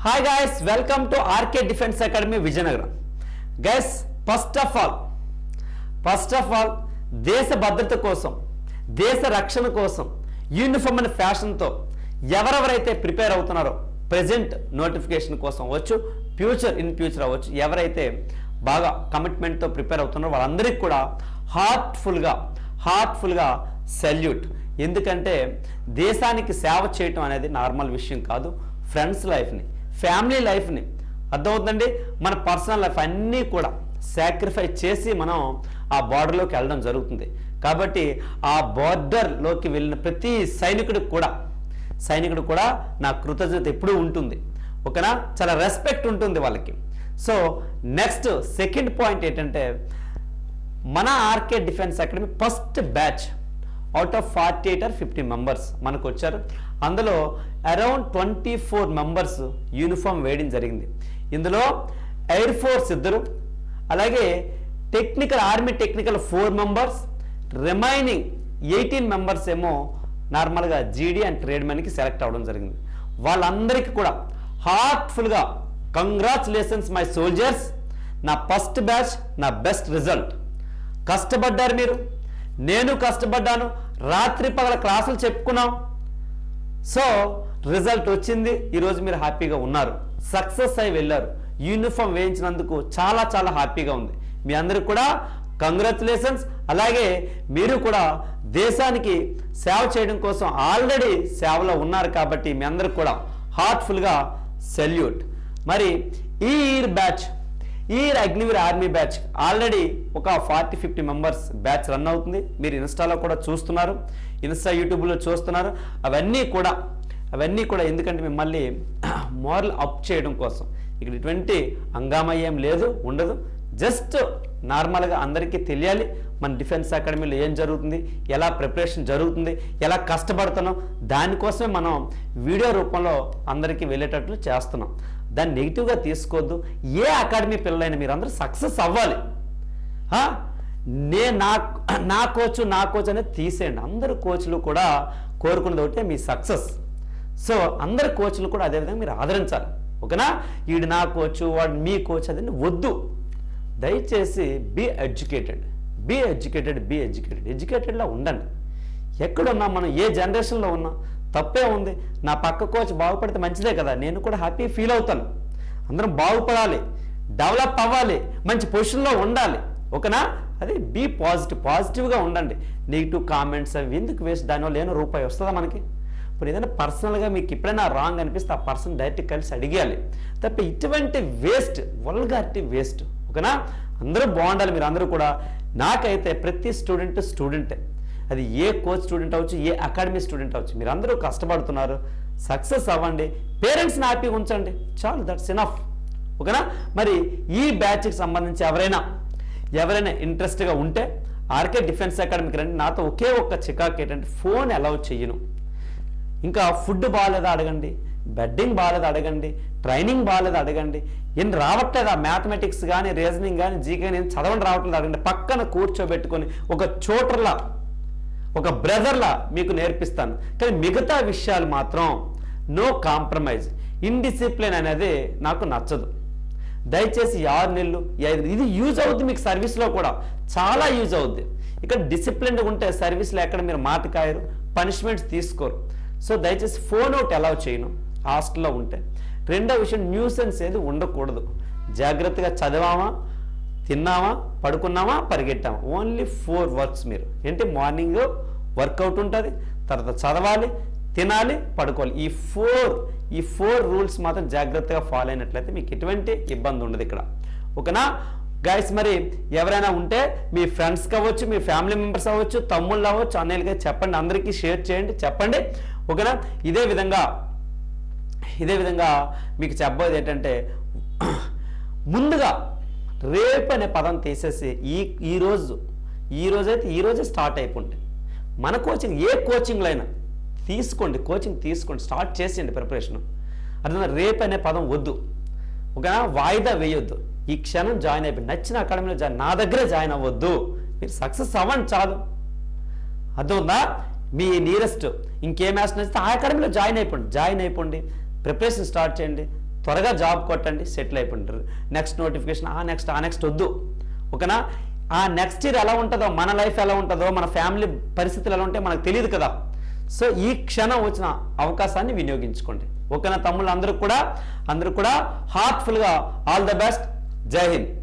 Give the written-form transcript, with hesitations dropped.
Hi guys, welcome to RK defence academy Vizianagaram. Guys, first of all దేశ భద్రత కోసం, దేశ రక్షణ కోసం యూనిఫామ్ అండ్ ఫ్యాషన్తో ఎవరెవరైతే ప్రిపేర్ అవుతున్నారో, ప్రెజెంట్ నోటిఫికేషన్ కోసం అవ్వచ్చు, ఫ్యూచర్ అవ్వచ్చు, ఎవరైతే బాగా కమిట్మెంట్తో ప్రిపేర్ అవుతున్నారో వాళ్ళందరికీ కూడా హార్ట్ఫుల్గా సెల్యూట్. ఎందుకంటే దేశానికి సేవ చేయటం అనేది నార్మల్ విషయం కాదు. ఫ్రెండ్స్ లైఫ్ని, ఫ్యామిలీ లైఫ్ని, అర్థమవుతుందండి, మన పర్సనల్ లైఫ్ అన్నీ కూడా సాక్రిఫైస్ చేసి మనం ఆ బార్డర్లోకి వెళ్ళడం జరుగుతుంది. కాబట్టి ఆ బార్డర్లోకి వెళ్ళిన ప్రతి సైనికుడికి కూడా నా కృతజ్ఞత ఎప్పుడూ ఉంటుంది. ఓకేనా? చాలా రెస్పెక్ట్ ఉంటుంది వాళ్ళకి. సో నెక్స్ట్ సెకండ్ పాయింట్ ఏంటంటే, మన RK defence academy first batch out of 48 or 50 members మనకు వచ్చారు. అందులో అరౌండ్ 24 మెంబర్స్ యూనిఫామ్ వేయడం జరిగింది. ఇందులో ఎయిర్ ఫోర్స్ 2, అలాగే army technical 4 members, remaining 18 members ఏమో నార్మల్గా జీడీ అండ్ ట్రేడ్ మెన్కి సెలెక్ట్ అవ్వడం జరిగింది. వాళ్ళందరికీ కూడా హార్ట్ఫుల్గా కంగ్రాచులేషన్స్ మై సోల్జర్స్. నా ఫస్ట్ బ్యాచ్, నా బెస్ట్ రిజల్ట్. కష్టపడ్డారు మీరు, నేను కష్టపడ్డాను, రాత్రి పగల క్లాసులు చెప్పుకున్నాం. సో రిజల్ట్ వచ్చింది. ఈరోజు మీరు హ్యాపీగా ఉన్నారు, సక్సెస్ అయి వెళ్ళారు. యూనిఫామ్ వేయించినందుకు చాలా చాలా హ్యాపీగా ఉంది. మీ అందరికి కూడా కంగ్రాచులేషన్స్. అలాగే మీరు కూడా దేశానికి సేవ చేయడం కోసం ఆల్రెడీ సేవలో ఉన్నారు కాబట్టి మీ అందరికి కూడా హార్ట్ఫుల్గా సెల్యూట్. మరి ఈ అగ్నివీర్ ఆర్మీ బ్యాచ్ ఆల్రెడీ ఒక 40-50 మెంబర్స్ బ్యాచ్ రన్ అవుతుంది. మీరు ఇన్స్టాలో కూడా చూస్తున్నారు, యూట్యూబ్లో చూస్తున్నారు. అవన్నీ కూడా ఎందుకంటే మిమ్మల్ని మోరల్ అప్ చేయడం కోసం. ఇక్కడ ఎటువంటి హంగామా ఏం లేదు, ఉండదు. జస్ట్ నార్మల్గా అందరికీ తెలియాలి మన డిఫెన్స్ అకాడమీలో ఏం జరుగుతుంది, ఎలా ప్రిపరేషన్ జరుగుతుంది, ఎలా కష్టపడుతున్నాం, దానికోసమే మనం వీడియో రూపంలో అందరికీ వెళ్ళేటట్లు చేస్తున్నాం. దాన్ని నెగిటివ్గా తీసుకోవద్దు. ఏ అకాడమీ పిల్లలైనా మీరు అందరూ సక్సెస్ అవ్వాలి. నా కోచ్ అనేది తీసేయండి. అందరు కోచ్లు కూడా కోరుకున్నది ఒకటే, మీ సక్సెస్. సో అందరు కోచ్లు కూడా అదేవిధంగా మీరు ఆదరించాలి. ఓకేనా? వీడు నా కోచ్, వాడు మీ కోచ్, అదని వద్దు. దయచేసి బీ ఎడ్యుకేటెడ్లా ఉండండి. ఎక్కడున్నా మనం, ఏ జనరేషన్లో ఉన్నా తప్పే ఉంది. నా పక్క కోచ్ బాగుపడితే మంచిదే కదా, నేను కూడా హ్యాపీ ఫీల్ అవుతాను. అందరం బాగుపడాలి, డెవలప్ అవ్వాలి, మంచి పొజిషన్లో ఉండాలి. ఓకేనా? అది బీ పాజిటివ్గా ఉండండి. నెగిటివ్ కామెంట్స్ అవి ఎందుకు వేస్ట్? దానివల్ల ఏమో రూపాయి వస్తుందా మనకి? ఇప్పుడు ఏదైనా పర్సనల్గా మీకు ఎప్పుడైనా రాంగ్ అనిపిస్తే ఆ పర్సన్ డైరెక్ట్ కలిసి అడిగేయాలి తప్ప ఇటువంటి వల్గారిటీ వేస్ట్. ఓకేనా? అందరూ బాగుండాలి. మీరు అందరూ కూడా, నాకైతే ప్రతి స్టూడెంటే, అది ఏ కోచ్ స్టూడెంట్ అవ్వచ్చు, ఏ అకాడమీ స్టూడెంట్ అవ్వచ్చు, మీరు అందరూ కష్టపడుతున్నారు, సక్సెస్ అవ్వండి, పేరెంట్స్ని హ్యాపీగా ఉంచండి, చాలు, దట్స్ ఎనఫ్. ఓకేనా? మరి ఈ బ్యాచ్కి సంబంధించి ఎవరైనా ఇంట్రెస్ట్గా ఉంటే ఆర్కే డిఫెన్స్ అకాడమీకి రండి. నాతో ఒకే ఒక్క చికాకు ఏంటంటే, ఫోన్ అలౌ చెయ్యను. ఇంకా ఫుడ్ బాగాలేదా అడగండి, బెడ్డింగ్ బాగాలేదా అడగండి, ట్రైనింగ్ బాగాలేదా అడగండి, ఏం రావట్లేదా మ్యాథమెటిక్స్ కానీ, రీజనింగ్ కానీ, జీకే కానీ చదవడం రావట్లేదు అడగండి. పక్కన కూర్చోబెట్టుకొని ఒక చోటర్లా, ఒక బ్రదర్లా మీకు నేర్పిస్తాను. కానీ మిగతా విషయాలు మాత్రం నో కాంప్రమైజ్. ఇండిసిప్లిన్ అనేది నాకు నచ్చదు. దయచేసి 6 నెలలు ఇది యూజ్ అవుద్ది మీకు సర్వీస్లో కూడా, చాలా యూజ్ అవుద్ది. ఇక్కడ డిసిప్లిన్గా ఉంటే సర్వీస్లో ఎక్కడ మీరు మాట కాయరు, పనిష్మెంట్స్ తీసుకోరు. సో దయచేసి ఫోన్ అవుట్ అలౌ చేయను హాస్టల్లో ఉంటే. రెండో విషయం, న్యూసెన్స్ ఏది ఉండకూడదు. జాగ్రత్తగా చదివామా, తిన్నామా, పడుకున్నామా, పరిగెట్టామా, ఓన్లీ 4 వర్క్స్. మీరు ఏంటి, మార్నింగ్ వర్కౌట్ ఉంటుంది, తర్వాత చదవాలి, తినాలి, పడుకోవాలి. ఈ 4 రూల్స్ మాత్రం జాగ్రత్తగా ఫాలో అయినట్లయితే మీకు ఎటువంటి ఇబ్బంది ఉండదు ఇక్కడ. ఓకేనా గైస్? మరి ఎవరైనా ఉంటే మీ ఫ్రెండ్స్ కావచ్చు, మీ ఫ్యామిలీ మెంబర్స్ అవ్వచ్చు, తమ్ముళ్ళు అవ్వచ్చు, అన్నయ్యలుగా చెప్పండి, అందరికీ షేర్ చేయండి, చెప్పండి. ఓకేనా? ఇదే విధంగా మీకు చెప్పబోయేది ఏంటంటే, ముందుగా రేపు అనే పదం తీసేసి ఈరోజే స్టార్ట్ అయిపోండి. మన కోచింగ్, ఏ కోచింగ్లో అయినా కోచింగ్ తీసుకోండి, స్టార్ట్ చేసేయండి ప్రిపరేషన్. అర్థం? రేపు అనే పదం వద్దు. ఓకేనా? వాయిదా వేయొద్దు. ఈ క్షణం జాయిన్ అయిపోయింది, నచ్చిన అకాడమీలో నా దగ్గరే జాయిన్ అవ్వద్దు. మీరు సక్సెస్ అవ్వండి చాలు. అర్థమవుతుందా? మీ నియరెస్ట్ ఇంకే మ్యాచ్ నచ్చితే ఆ అకాడమీలో జాయిన్ అయిపోండి, ప్రిపరేషన్ స్టార్ట్ చేయండి, త్వరగా జాబ్ కొట్టండి, సెటిల్ అయిపోంటారు. నెక్స్ట్ నోటిఫికేషన్, ఆ నెక్స్ట్ వద్దు. ఓకేనా? ఆ నెక్స్ట్ ఇయర్ ఎలా ఉంటుందో, మన లైఫ్ ఎలా ఉంటుందో, మన ఫ్యామిలీ పరిస్థితులు ఎలా ఉంటాయో మనకు తెలియదు కదా. సో ఈ క్షణం వచ్చిన అవకాశాన్ని వినియోగించుకోండి. ఓకేనా తమ్ముళ్ళు? అందరూ కూడా హార్ట్ఫుల్గా ఆల్ ద బెస్ట్. జై హింద్.